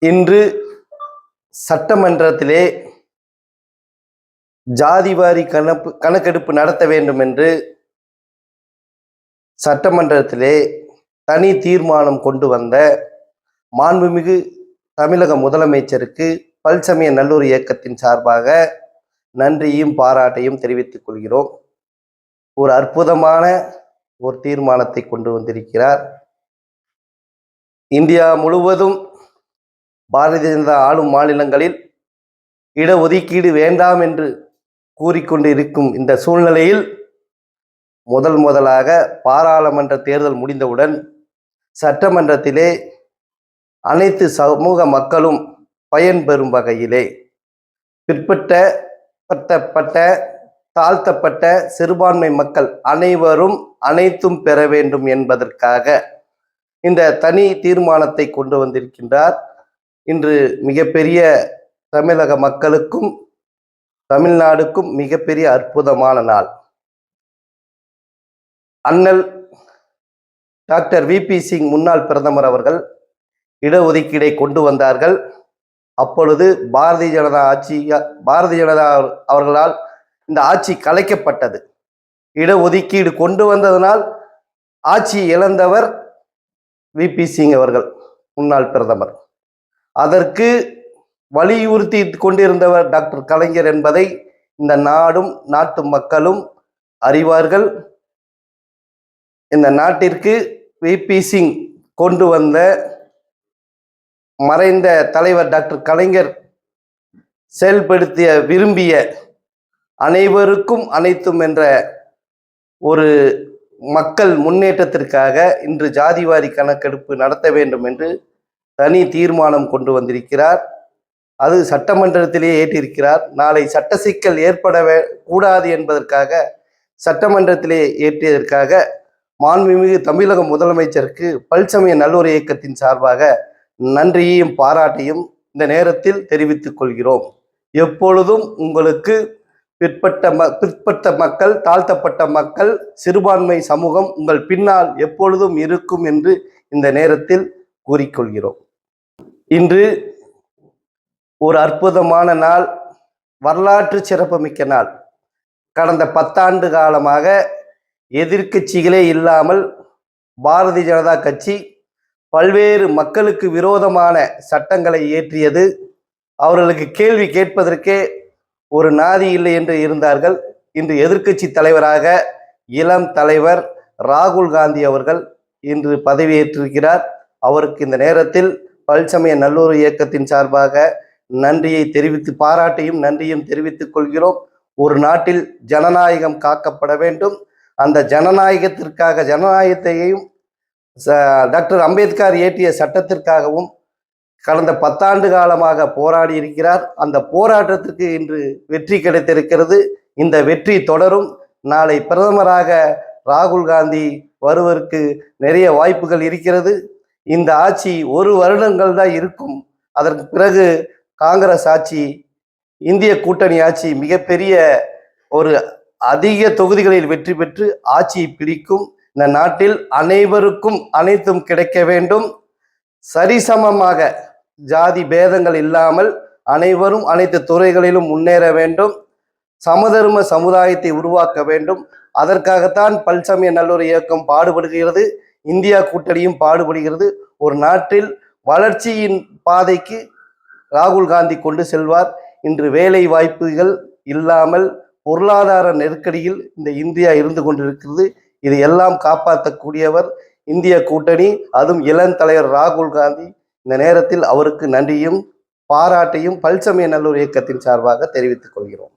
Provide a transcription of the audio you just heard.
இன்று சட்டமன்றத்திலே ஜாதிவாரி கணக்கெடுப்பு நடத்த வேண்டும் என்று சட்டமன்றத்திலே தனி தீர்மானம் கொண்டு வந்த மாண்புமிகு தமிழக முதலமைச்சருக்கு பல்சமய நல்லூர் இயக்கத்தின் சார்பாக நன்றியும் பாராட்டையும் தெரிவித்துக் கொள்கிறோம். ஒரு அற்புதமான ஒரு தீர்மானத்தை கொண்டு வந்திருக்கிறார். இந்தியா முழுவதும் பாரதிய ஜனதா ஆளும் மாநிலங்களில் இடஒதுக்கீடு வேண்டாம் என்று கூறிக்கொண்டு இருக்கும் இந்த சூழ்நிலையில் முதலாக பாராளுமன்ற தேர்தல் முடிந்தவுடன் சட்டமன்றத்திலே அனைத்து சமூக மக்களும் பயன்பெறும் வகையிலே பிற்பட்ட தாழ்த்தப்பட்ட சிறுபான்மை மக்கள் அனைவரும் அனைத்தும் பெற வேண்டும் என்பதற்காக இந்த தனி தீர்மானத்தை கொண்டு வந்திருக்கின்றார். இன்று மிகப்பெரிய தமிழக மக்களுக்கும் தமிழ்நாடுக்கும் மிகப்பெரிய அற்புதமான நாள். அண்ணல் டாக்டர் விபி சிங் முன்னாள் பிரதமர் அவர்கள் இடஒதுக்கீடை கொண்டு வந்தார்கள். அப்பொழுது பாரதிய ஜனதா அவர்களால் இந்த ஆட்சி கலைக்கப்பட்டது. இடஒதுக்கீடு கொண்டு வந்ததனால் ஆட்சி இழந்தவர் விபி சிங் அவர்கள், முன்னாள் பிரதமர். அதற்கு வலியுறுத்தி கொண்டிருந்தவர் டாக்டர் கலைஞர் என்பதை இந்த நாடும் நாட்டு மக்களும் அறிவார்கள். இந்த நாட்டிற்கு விபி சிங் கொண்டு வந்த மறைந்த தலைவர் டாக்டர் கலைஞர் செயல்படுத்திய விரும்பிய அனைவருக்கும் அனைத்தும் என்ற ஒரு மக்கள் முன்னேற்றத்திற்காக இன்று ஜாதிவாரி கணக்கெடுப்பு நடத்த வேண்டும் என்று தனி தீர்மானம் கொண்டு வந்திருக்கிறார். அது சட்டமன்றத்திலேயே ஏற்றிருக்கிறார். நாளை சட்ட சிக்கல் ஏற்பட கூடாது என்பதற்காக சட்டமன்றத்திலே ஏற்றியதற்காக மாண்புமிகு தமிழக முதலமைச்சருக்கு பல்சமய நல்லூர் இயக்கத்தின் சார்பாக நன்றியையும் பாராட்டையும் இந்த நேரத்தில் தெரிவித்துக் கொள்கிறோம். எப்பொழுதும் உங்களுக்கு பிற்பட்ட மக்கள், தாழ்த்தப்பட்ட மக்கள், சிறுபான்மை சமூகம் உங்கள் பின்னால் எப்பொழுதும் இருக்கும் என்று இந்த நேரத்தில் கூறிக்கொள்கிறோம். இன்று ஒரு அற்புதமான நாள், வரலாற்று சிறப்புமிக்க நாள். கடந்த 10 ஆண்டு காலமாக எதிர்க்கட்சிகளே இல்லாமல் பாரதிய ஜனதா கட்சி பல்வேறு மக்களுக்கு விரோதமான சட்டங்களை இயற்றியது. அவர்களுக்கு கேள்வி கேட்பதற்கே ஒரு நாதி இல்லை என்று இருந்தார்கள். இன்று எதிர்க்கட்சி தலைவராக இளம் தலைவர் ராகுல் காந்தி அவர்கள் இன்று பதவியேற்றிருக்கிறார். அவருக்கு இந்த நேரத்தில் பல்சமய நல்லூர் இயக்கத்தின் சார்பாக நன்றியை தெரிவித்து பாராட்டையும் நன்றியும் தெரிவித்துக் கொள்கிறோம். ஒரு நாட்டில் ஜனநாயகம் காக்கப்பட வேண்டும். அந்த ஜனநாயகத்தையும் டாக்டர் அம்பேத்கர் இயற்றிய சட்டத்திற்காகவும் கடந்த 10 ஆண்டு காலமாக போராடி இருக்கிறார். அந்த போராட்டத்திற்கு இன்று வெற்றி கிடைத்திருக்கிறது. இந்த வெற்றி தொடரும். நாளை பிரதமராக ராகுல் காந்தி வருவதற்கு நிறைய வாய்ப்புகள் இருக்கிறது. இந்த ஆட்சி 1 வருடங்கள் தான் இருக்கும். அதற்கு பிறகு காங்கிரஸ் ஆட்சி, இந்திய கூட்டணி ஆட்சி மிகப்பெரிய ஒரு அதிக தொகுதிகளில் வெற்றி பெற்று ஆட்சியை பிடிக்கும். இந்த நாட்டில் அனைவருக்கும் அனைத்தும் கிடைக்க வேண்டும். சரிசமமாக ஜாதி பேதங்கள் இல்லாமல் அனைவரும் அனைத்து துறைகளிலும் முன்னேற வேண்டும். சமதர்ம சமுதாயத்தை உருவாக்க வேண்டும். அதற்காகத்தான் பல்சமய நல்லூர் இயக்கம் பாடுபடுகிறது. இந்தியா கூட்டணியும் பாடுபடுகிறது. ஒரு நாட்டில் வளர்ச்சியின் பாதைக்கு ராகுல் காந்தி கொண்டு செல்வார். இன்று வேலை வாய்ப்புகள் இல்லாமல் பொருளாதார நெருக்கடியில் இந்த இந்தியா இருந்து கொண்டிருக்கிறது. இதையெல்லாம் காப்பாற்றக்கூடியவர் இந்திய கூட்டணி, அதுவும் இளம் தலைவர் ராகுல் காந்தி. இந்த நேரத்தில் அவருக்கு நன்றியும் பாராட்டையும் பல்சமய நல்லூர் இயக்கத்தின் சார்பாக தெரிவித்துக் கொள்கிறோம்.